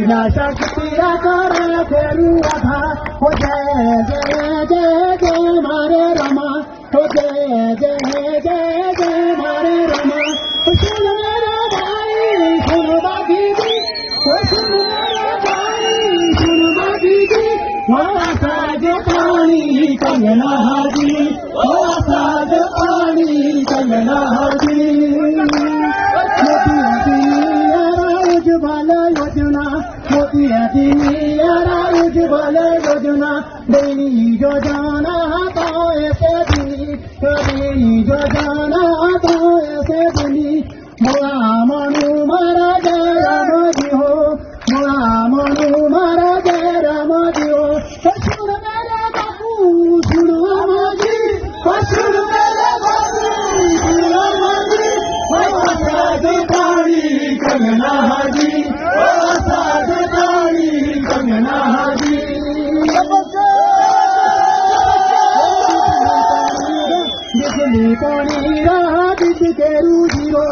बिना शक्ति कर फेरू अधा हो जय जय जय जय मारे रमा हो जय जय जय जय मारे रमा सुन मेरा भाई सुन बागी जी सुन मेरा भाई सुन बागी जी साज पानी कंगना हाजी साज पानी कंगना हाजी योजना मोती उज्ज्वल योजना देनी योजना तो ऐसे दिनी कभी योजना तो ऐसे दिनी मोला मनु मारा जय राम जी हो मोला मनु मारा जय राम जी हो सुन मेरे बाबू सुन राम जी सुन मेरे बाबू सुन राम जी साज पानी कंगना हाजी साज पानी कंगना हाजी बिजली पानी राह बिज के रूजी हो